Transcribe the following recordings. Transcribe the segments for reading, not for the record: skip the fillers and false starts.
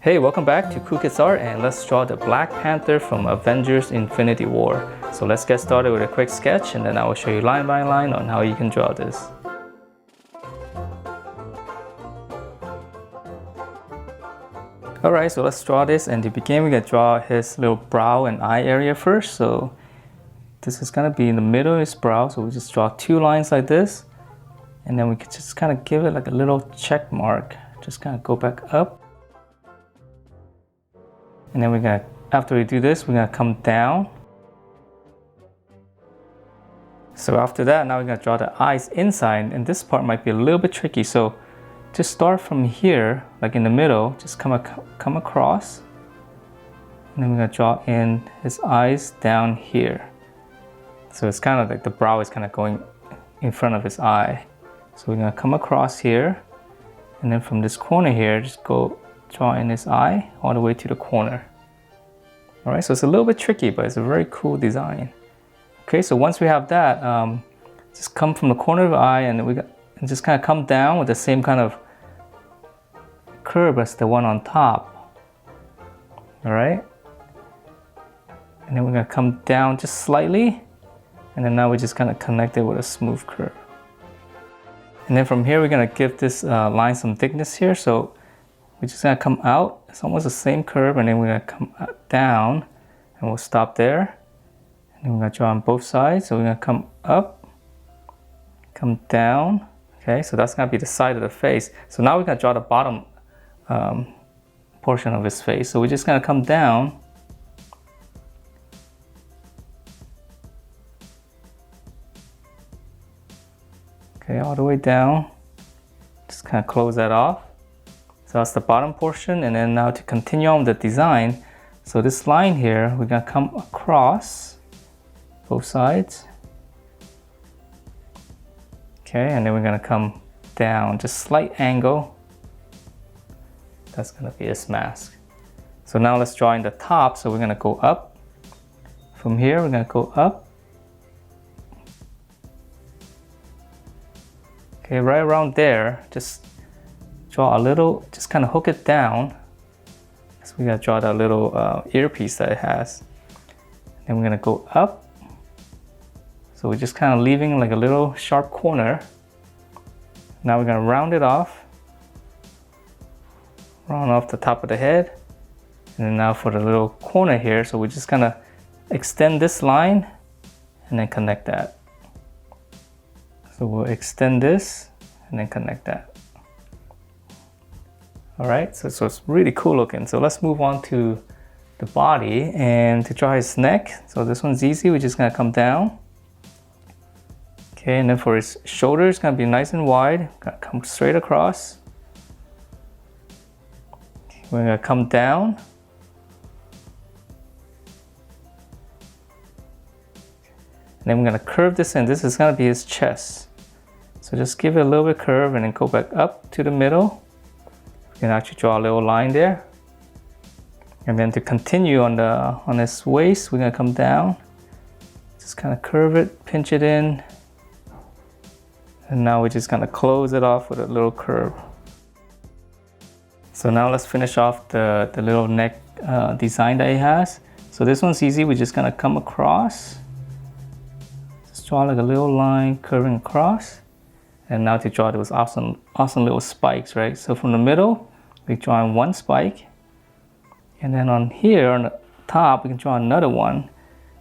Hey, welcome back to Cool Kids Art, and let's draw the Black Panther from Avengers Infinity War. So let's get started with a quick sketch, and then I will show you line by line on how you can draw this. Alright, so let's draw this, and to begin we're going to draw his little brow and eye area first. So this is going to be in the middle of his brow, so we just draw two lines like this, and then we can just kind of give it like a little check mark. Just kind of go back up. And then we're gonna, after we do this, we're gonna come down. So after that, now we're gonna draw the eyes inside, and this part might be a little bit tricky. So just start from here, like in the middle, just come across. And then we're gonna draw in his eyes down here. So it's kind of like the brow is kind of going in front of his eye. So we're gonna come across here, and then from this corner here, just go draw in his eye all the way to the corner. Alright, so it's a little bit tricky, but it's a very cool design. Okay, so once we have that, just come from the corner of the eye, and just kind of come down with the same kind of curve as the one on top. Alright, and then we're going to come down just slightly, and then now we just kind of connect it with a smooth curve. And then from here, we're going to give this line some thickness here. So we're just gonna come out, it's almost the same curve, and then we're gonna come down, and we'll stop there. And then we're gonna draw on both sides, so we're gonna come up, come down. Okay, so that's gonna be the side of the face. So now we're gonna draw the bottom portion of his face. So we're just gonna come down. Okay, all the way down. Just kind of close that off. So that's the bottom portion, and then now to continue on the design, so this line here, we're gonna come across both sides. Okay, and then we're gonna come down, just slight angle. That's gonna be his mask. So now let's draw in the top, so we're gonna go up. From here, we're gonna go up. Okay, right around there, just draw a little, just kind of hook it down. So we're gonna draw that little earpiece that it has. Then we're gonna go up. So we're just kind of leaving like a little sharp corner. Now we're gonna round it off. Round off the top of the head. And then now for the little corner here, so we're just gonna extend this line and then connect that. So we'll extend this and then connect that. Alright, so it's really cool looking. So let's move on to the body, and to draw his neck. So this one's easy, we're just gonna come down. Okay, and then for his shoulder, it's gonna be nice and wide. Gonna come straight across. Okay, we're gonna come down. And then we're gonna curve this in. This is gonna be his chest. So just give it a little bit curve and then go back up to the middle. You can actually draw a little line there. And then to continue on his waist, we're gonna come down. Just kind of curve it, pinch it in. And now we're just gonna close it off with a little curve. So now let's finish off the little neck design that he has. So this one's easy, we're just gonna come across. Just draw like a little line curving across. And now to draw those awesome little spikes, right? So from the middle, we draw in one spike. And then on here, on the top, we can draw another one.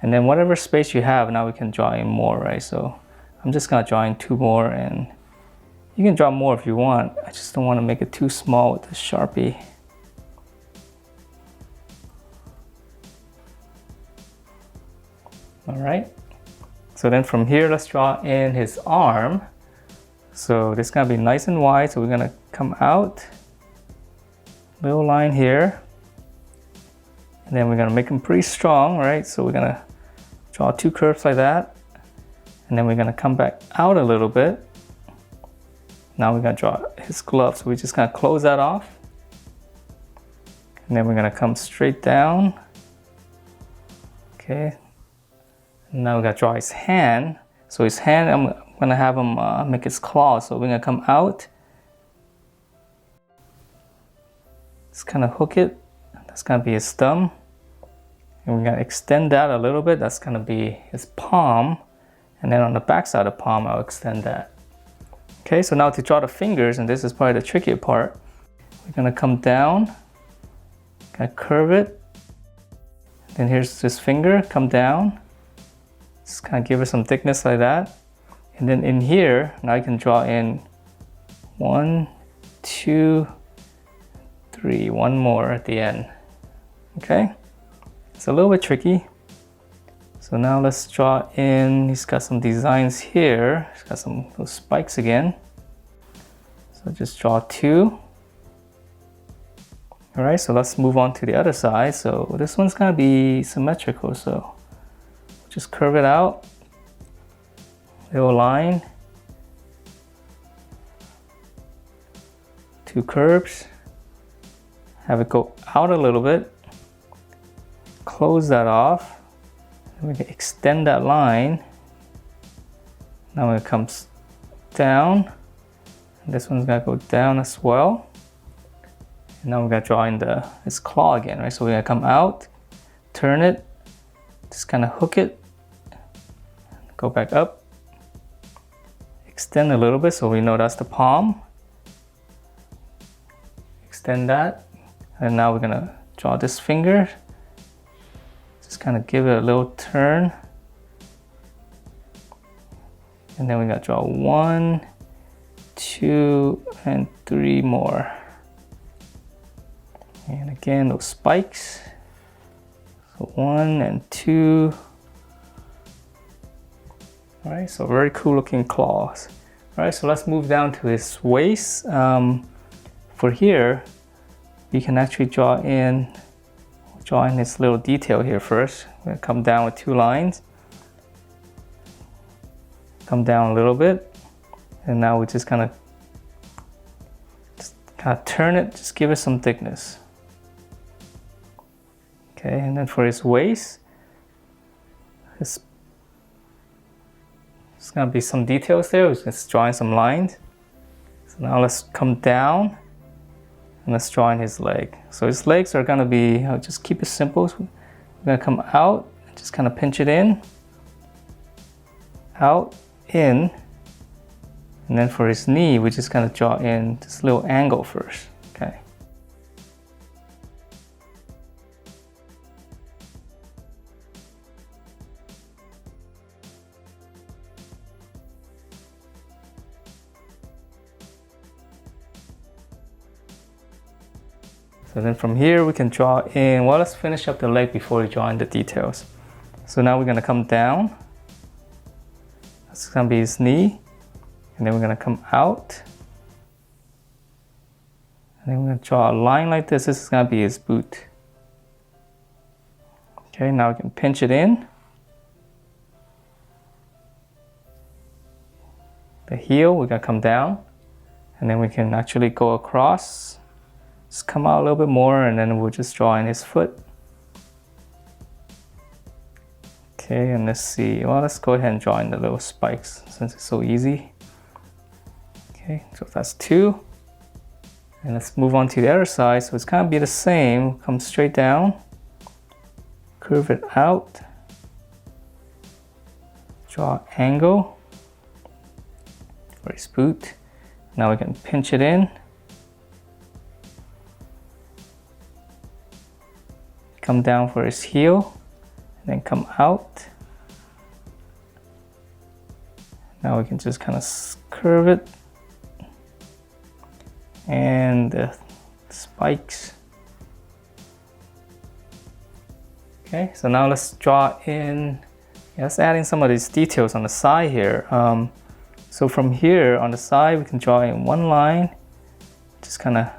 And then whatever space you have, now we can draw in more, right? So I'm just gonna draw in two more, and you can draw more if you want. I just don't wanna make it too small with the Sharpie. All right. So then from here, let's draw in his arm. So this is gonna be nice and wide, so we're gonna come out, little line here, and then we're gonna make them pretty strong, right? So we're gonna draw two curves like that, and then we're gonna come back out a little bit. Now we're gonna draw his glove, so we're just gonna close that off, and then we're gonna come straight down. Okay, and now we're gonna draw his hand. So his hand, I'm gonna have him make his claws. So we're gonna come out, Just kind of hook it. That's gonna be his thumb. And we're gonna extend that a little bit. That's gonna be his palm. And then on the back side of the palm, I'll extend that. Okay, so now to draw the fingers, and this is probably the trickier part, we're gonna come down, kind of curve it. Then here's this finger, come down. Just kind of give it some thickness like that. And then in here, now I can draw in 1, 2, 3, one more at the end. Okay, it's a little bit tricky. So now let's draw in, he's got some designs here. He's got some those spikes again. So just draw 2. All right, so let's move on to the other side. So this one's gonna be symmetrical, so just curve it out, little line, 2 curves, have it go out a little bit, close that off, and we can extend that line. Now when it comes down, this one's gonna go down as well. And now we're gonna draw in his claw again, right? So we're gonna come out, turn it, just kind of hook it, go back up, extend a little bit so we know that's the palm. Extend that, and now we're gonna draw this finger. Just kind of give it a little turn. And then we gotta draw 1, 2, and 3 more. And again, those spikes. So 1 and 2. All right, so very cool looking claws. All right, so let's move down to his waist. For here, we can actually draw in this little detail here first. We're gonna come down with 2 lines. Come down a little bit. And now we just kind of turn it, just give it some thickness. Okay, and then for his waist, there's gonna be some details there. We're just drawing some lines. So now let's come down and let's draw in his leg. So his legs are gonna be, I'll just keep it simple. So we're gonna come out and just kind of pinch it in, out, in, and then for his knee, we're just gonna draw in this little angle first. Okay. So then from here we can draw in, well, let's finish up the leg before we draw in the details. So now we're gonna come down. That's gonna be his knee. And then we're gonna come out. And then we're gonna draw a line like this. This is gonna be his boot. Okay, now we can pinch it in. The heel, we're gonna come down. And then we can actually go across. Just come out a little bit more, and then we'll just draw in his foot. Okay, and let's see. Well, let's go ahead and draw in the little spikes since it's so easy. Okay, so that's 2. And let's move on to the other side. So it's gonna be the same. Come straight down, curve it out, draw angle for his boot. Now we can pinch it in. Come down for his heel, and then come out. Now we can just kind of curve it. And the spikes. Okay, so now let's draw in, let's add in some of these details on the side here. So from here on the side, we can draw in 1 line, just kind of, I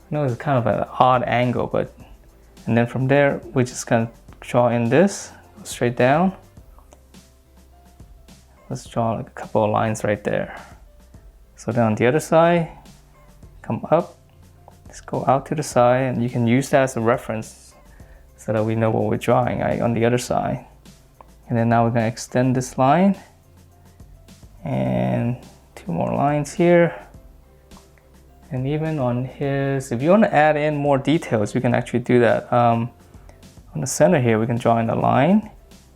know it's kind of an odd angle, but, and then from there, we just kind of draw in this, go straight down. Let's draw like a couple of lines right there. So then on the other side, come up, let's go out to the side, and you can use that as a reference so that we know what we're drawing, right, on the other side. And then now we're gonna extend this line, and 2 more lines here. And even on his, if you want to add in more details, we can actually do that. On the center here, we can draw in a line.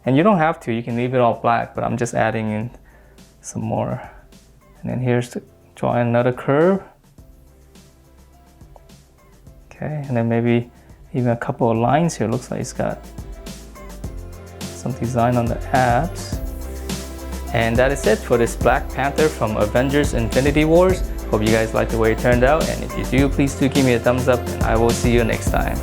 And you don't have to, you can leave it all black, but I'm just adding in some more. And then here's to draw in another curve. Okay, and then maybe even a couple of lines here. Looks like it's got some design on the abs. And that is it for this Black Panther from Avengers Infinity Wars. Hope you guys like the way it turned out, and if you do, please do give me a thumbs up, and I will see you next time.